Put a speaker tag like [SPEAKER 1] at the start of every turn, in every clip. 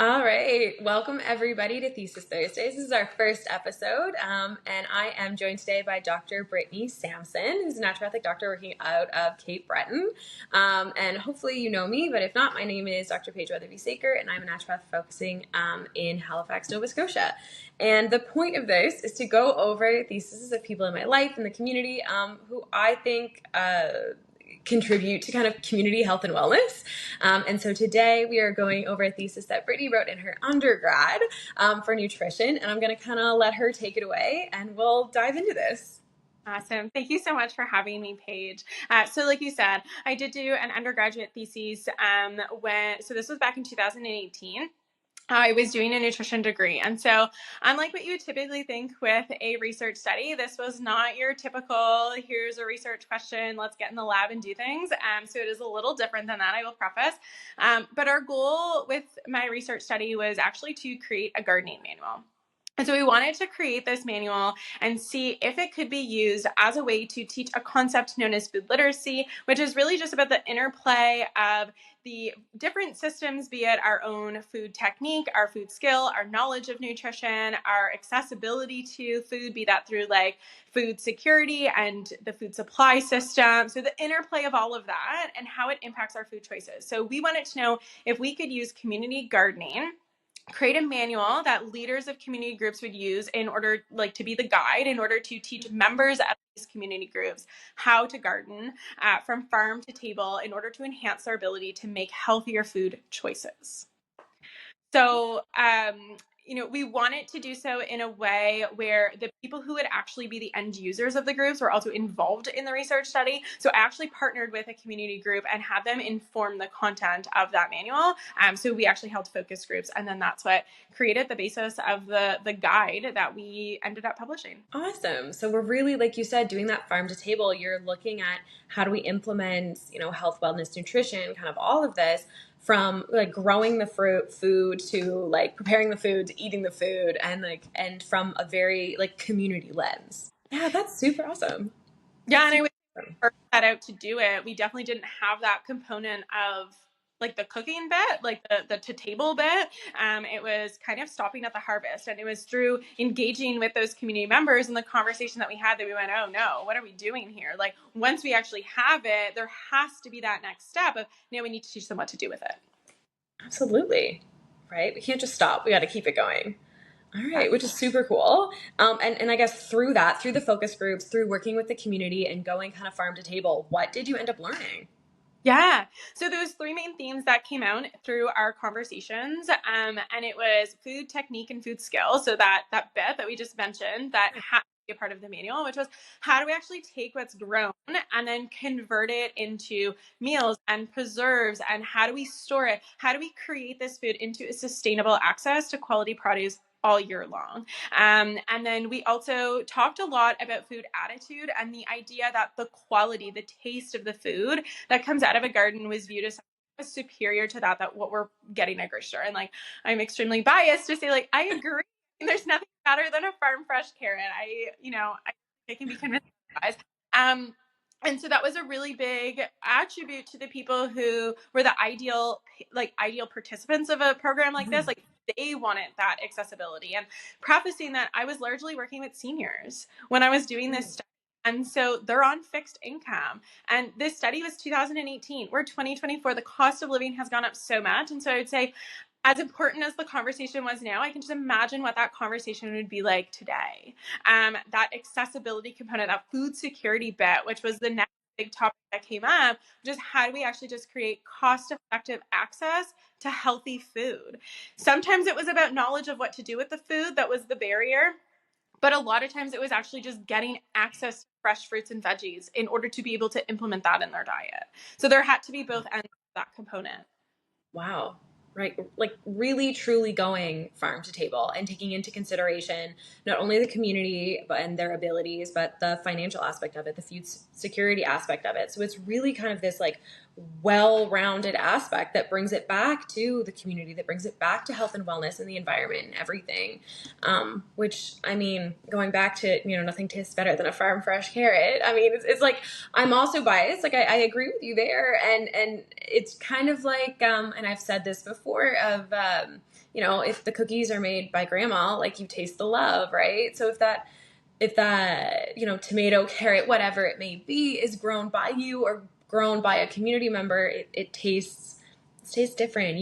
[SPEAKER 1] All right. Welcome everybody to Thesis Thursdays. This is our first episode, and I am joined today by Dr. Brittany Sampson, who's a naturopathic doctor working out of Cape Breton. And hopefully you know me, but if not, my name is Dr. Weatherbee-Sakr, and I'm a naturopath focusing in Halifax, Nova Scotia. And the point of this is to go over theses of people in my life and the community who I think contribute to kind of community health and wellness. And so today we are going over a thesis that Brittany wrote in her undergrad for nutrition. And I'm going to kind of let her take it away and we'll dive into this.
[SPEAKER 2] Awesome. Thank you so much for having me, Paige. So like you said, I did do an undergraduate thesis so this was back in 2018. I was doing a nutrition degree. And so unlike what you would typically think with a research study, this was not your typical, here's a research question, let's get in the lab and do things. So it is a little different than that, I will preface. But our goal with my research study was actually to create a gardening manual. And so we wanted to create this manual and see if it could be used as a way to teach a concept known as food literacy, which is really just about the interplay of the different systems, be it our own food technique, our food skill, our knowledge of nutrition, our accessibility to food, be that through like food security and the food supply system. So the interplay of all of that and how it impacts our food choices. So we wanted to know if we could use community gardening, create a manual that leaders of community groups would use in order to be the guide in order to teach members of these community groups how to garden from farm to table in order to enhance their ability to make healthier food choices. So, we wanted to do so in a way where the people who would actually be the end users of the groups were also involved in the research study. So I actually partnered with a community group and had them inform the content of that manual. So we actually held focus groups, and then that's what created the basis of the guide that we ended up publishing.
[SPEAKER 1] Awesome. So we're really, like you said, doing that farm to table. You're looking at how do we implement, health, wellness, nutrition, kind of all of this, from like growing the food to like preparing the food to eating the food, and from a very like community lens. Yeah, that's super awesome.
[SPEAKER 2] Yeah, and I was first set out to do it. We definitely didn't have that component of like the cooking bit, like the to table bit. It was kind of stopping at the harvest, and it was through engaging with those community members and the conversation that we had that we went, oh no, what are we doing here? Like once we actually have it, there has to be that next step of now we need to teach them what to do with it.
[SPEAKER 1] Absolutely. Right? We can't just stop. We got to keep it going. All right, which is super cool. And I guess through the focus groups, through working with the community and going kind of farm to table, what did you end up learning?
[SPEAKER 2] Yeah. So there was three main themes that came out through our conversations. And it was food technique and food skill. So that bit that we just mentioned that had to be a part of the manual, which was how do we actually take what's grown and then convert it into meals and preserves, and how do we store it? How do we create this food into a sustainable access to quality produce all year long? And then we also talked a lot about food attitude and the idea that the quality, the taste of the food that comes out of a garden was viewed as superior to that what we're getting at grocery store. And like, I'm extremely biased to say, like, I agree. There's nothing better than a farm fresh carrot. I can be convinced otherwise. And so that was a really big attribute to the people who were the ideal participants of a program like this. Like they wanted that accessibility. And prefacing that, I was largely working with seniors when I was doing this study. And so they're on fixed income. And this study was 2018. We're 2024. The cost of living has gone up so much. And so I would say, as important as the conversation was now, I can just imagine what that conversation would be like today. That accessibility component, that food security bit, which was the next big topic that came up, just how do we actually just create cost-effective access to healthy food? Sometimes it was about knowledge of what to do with the food that was the barrier, but a lot of times it was actually just getting access to fresh fruits and veggies in order to be able to implement that in their diet. So there had to be both ends of that component.
[SPEAKER 1] Wow. Right. Like really truly going farm to table and taking into consideration not only the community and their abilities, but the financial aspect of it, the food security aspect of it. So it's really kind of this like well-rounded aspect that brings it back to the community, that brings it back to health and wellness and the environment and everything. Which, I mean, going back to, nothing tastes better than a farm fresh carrot. I mean, it's like, I'm also biased. Like, I agree with you there. And it's kind of like, and I've said this before of, if the cookies are made by grandma, like, you taste the love, right? So if that tomato, carrot, whatever it may be, is grown by you or grown by a community member, it tastes different.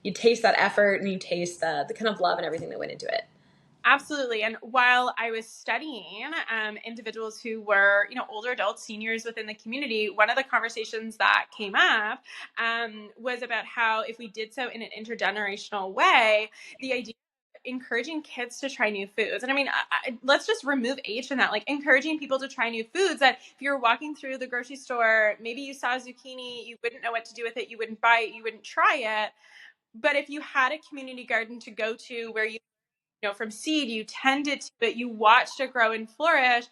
[SPEAKER 1] You taste that effort, and you taste the kind of love and everything that went into it.
[SPEAKER 2] Absolutely. And while I was studying individuals who were, older adults, seniors within the community, one of the conversations that came up was about how if we did so in an intergenerational way, the idea of encouraging kids to try new foods. And I mean, let's just remove age from that, like encouraging people to try new foods, that if you're walking through the grocery store, maybe you saw zucchini, you wouldn't know what to do with it, you wouldn't buy it, you wouldn't try it. But if you had a community garden to go to where from seed, you tended to it, you watched it grow and flourish,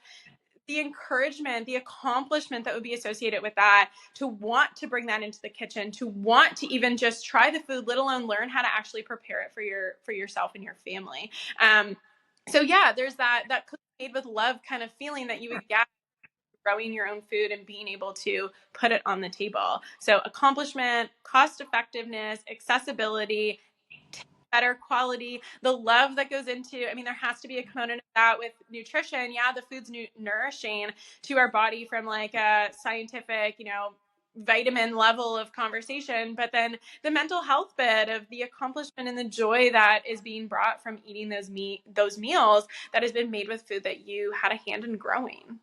[SPEAKER 2] the encouragement, the accomplishment that would be associated with that, to want to bring that into the kitchen, to want to even just try the food, let alone learn how to actually prepare it for yourself and your family. So yeah, there's that cooking made with love kind of feeling that you would get growing your own food and being able to put it on the table. So accomplishment, cost effectiveness, accessibility, better quality, the love that goes into, I mean, there has to be a component of that with nutrition. Yeah, the food's nourishing to our body from like a scientific, vitamin level of conversation, but then the mental health bit of the accomplishment and the joy that is being brought from eating those meals that has been made with food that you had a hand in growing.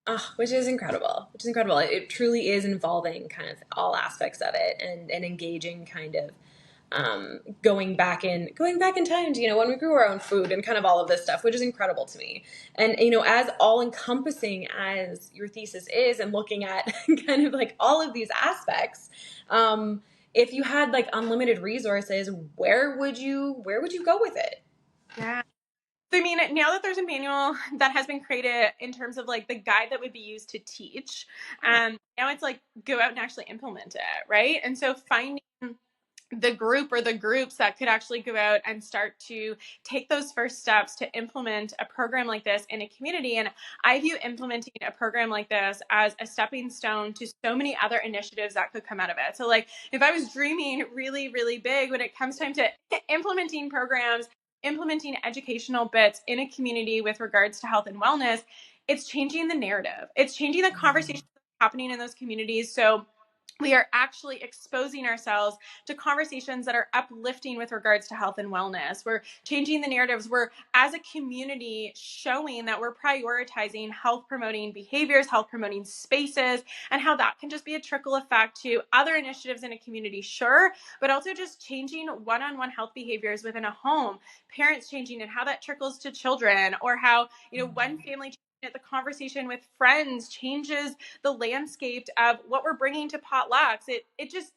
[SPEAKER 1] Oh, which is incredible. It truly is involving kind of all aspects of it, and engaging, kind of going back in time to, when we grew our own food and kind of all of this stuff, which is incredible to me. And, as all encompassing as your thesis is, and looking at kind of like all of these aspects, if you had like unlimited resources, where would you go with it?
[SPEAKER 2] Yeah. So, I mean, now that there's a manual that has been created in terms of like the guide that would be used to teach, now it's like go out and actually implement it, right? And so finding the group or the groups that could actually go out and start to take those first steps to implement a program like this in a community. And I view implementing a program like this as a stepping stone to so many other initiatives that could come out of it. So like if I was dreaming really, really big when it comes time to implementing programs, implementing educational bits in a community with regards to health and wellness, it's changing the narrative. It's changing the conversations happening in those communities. So we are actually exposing ourselves to conversations that are uplifting with regards to health and wellness. We're changing the narratives. We're, as a community, showing that we're prioritizing health promoting behaviors, health promoting spaces, and how that can just be a trickle effect to other initiatives in a community, sure, but also just changing one-on-one health behaviors within a home, parents changing, and how that trickles to children, or how, one family the conversation with friends changes the landscape of what we're bringing to potlucks. It just,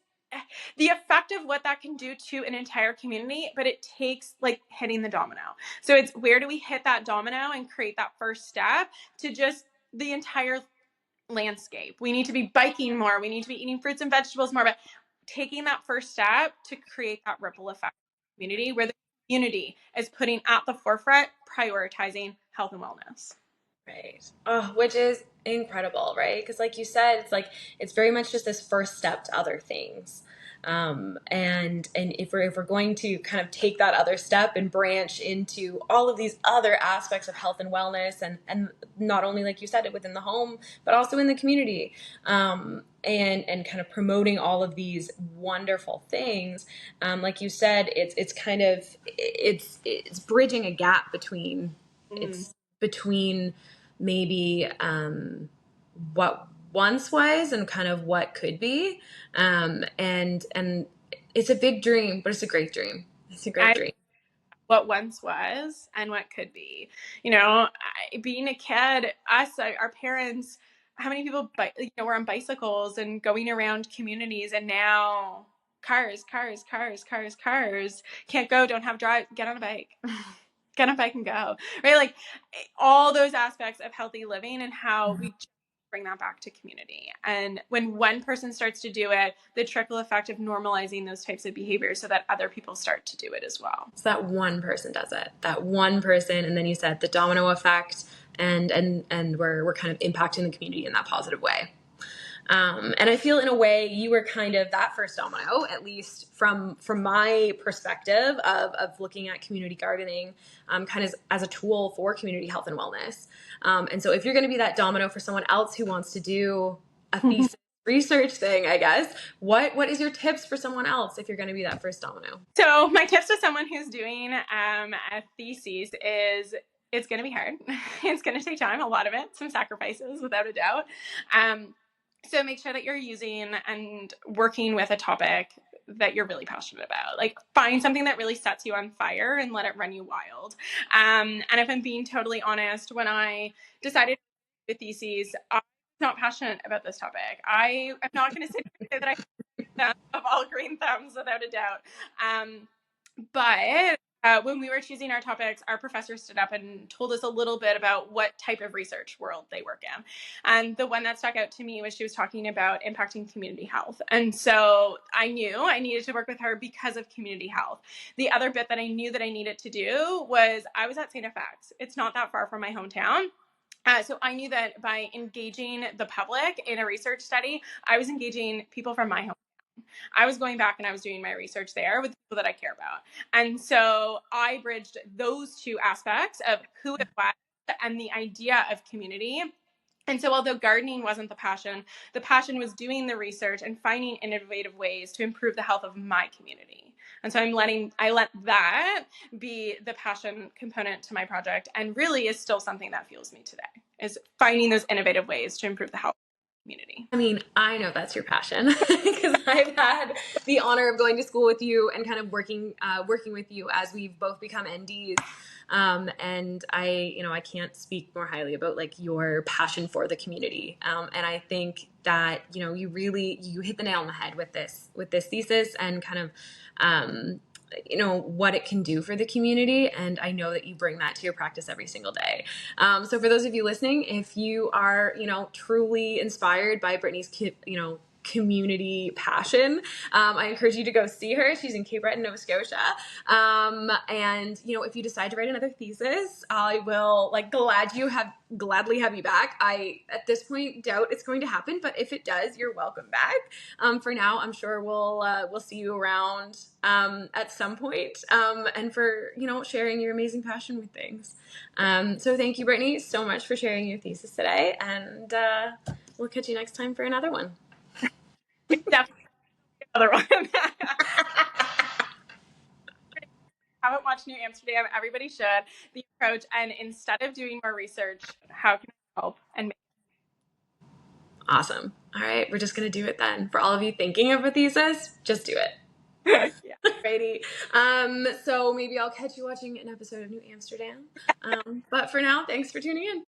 [SPEAKER 2] the effect of what that can do to an entire community, but it takes like hitting the domino. So it's where do we hit that domino and create that first step to just the entire landscape. We need to be biking more. We need to be eating fruits and vegetables more, but taking that first step to create that ripple effect in the community where the community is putting at the forefront, prioritizing health and wellness.
[SPEAKER 1] Right. Oh, which is incredible, right? Because like you said, it's very much just this first step to other things. And if we're going to kind of take that other step and branch into all of these other aspects of health and wellness, and not only, like you said, within the home, but also in the community, and kind of promoting all of these wonderful things, like you said, it's bridging a gap between between maybe what once was and kind of what could be, and it's a big dream, but it's a great dream. It's a great dream.
[SPEAKER 2] What once was and what could be. Being a kid, our parents, how many people were on bicycles and going around communities, and now cars, cars, cars, cars, cars. Can't go, don't have drive, get on a bike. Get on a bike and go. Right? Like all those aspects of healthy living and how we bring that back to community. And when one person starts to do it, the trickle effect of normalizing those types of behaviors so that other people start to do it as well.
[SPEAKER 1] So that one person does it, that one person, and then you said the domino effect, and we're kind of impacting the community in that positive way. And I feel in a way you were kind of that first domino, at least from my perspective of looking at community gardening, kind of as a tool for community health and wellness. And so if you're going to be that domino for someone else who wants to do a thesis research thing, I guess, what is your tips for someone else if you're going to be that first domino?
[SPEAKER 2] So my tips to someone who's doing a thesis is it's going to be hard. It's going to take time, a lot of it, some sacrifices without a doubt. So make sure that you're using and working with a topic that you're really passionate about. Like find something that really sets you on fire and let it run you wild. And if I'm being totally honest, when I decided to do a thesis, I was not passionate about this topic. I am not going to sit here and say that I of all green thumbs without a doubt. But when we were choosing our topics, our professor stood up and told us a little bit about what type of research world they work in. And the one that stuck out to me was she was talking about impacting community health. And so I knew I needed to work with her because of community health. The other bit that I knew that I needed to do was I was at St. FX. It's not that far from my hometown. So I knew that by engaging the public in a research study, I was engaging people from my home. I was going back and I was doing my research there with people that I care about. And so I bridged those two aspects of who it was and the idea of community. And so although gardening wasn't the passion was doing the research and finding innovative ways to improve the health of my community. And so I let that be the passion component to my project, and really is still something that fuels me today, is finding those innovative ways to improve the health community.
[SPEAKER 1] I mean, I know that's your passion because I've had the honor of going to school with you and kind of working with you as we've both become NDs. And I can't speak more highly about like your passion for the community. And I think that, you hit the nail on the head with this thesis and kind of, what it can do for the community. And I know that you bring that to your practice every single day. So for those of you listening, if you are, truly inspired by Brittany's, community passion, I encourage you to go see her. She's in Cape Breton, Nova Scotia. And if you decide to write another thesis, I will gladly have you back. I at this point doubt it's going to happen, but if it does, you're welcome back. For now, I'm sure we'll see you around at some point, and for sharing your amazing passion with things. So thank you, Brittany, so much for sharing your thesis today, and we'll catch you next time for another one.
[SPEAKER 2] Definitely another one. Haven't watched New Amsterdam. Everybody should. The approach, and instead of doing more research, how can I help and make
[SPEAKER 1] Awesome. All right, we're just gonna do it then. For all of you thinking of a thesis, just do
[SPEAKER 2] Yeah.
[SPEAKER 1] it. Righty. So maybe I'll catch you watching an episode of New Amsterdam. But for now, thanks for tuning in.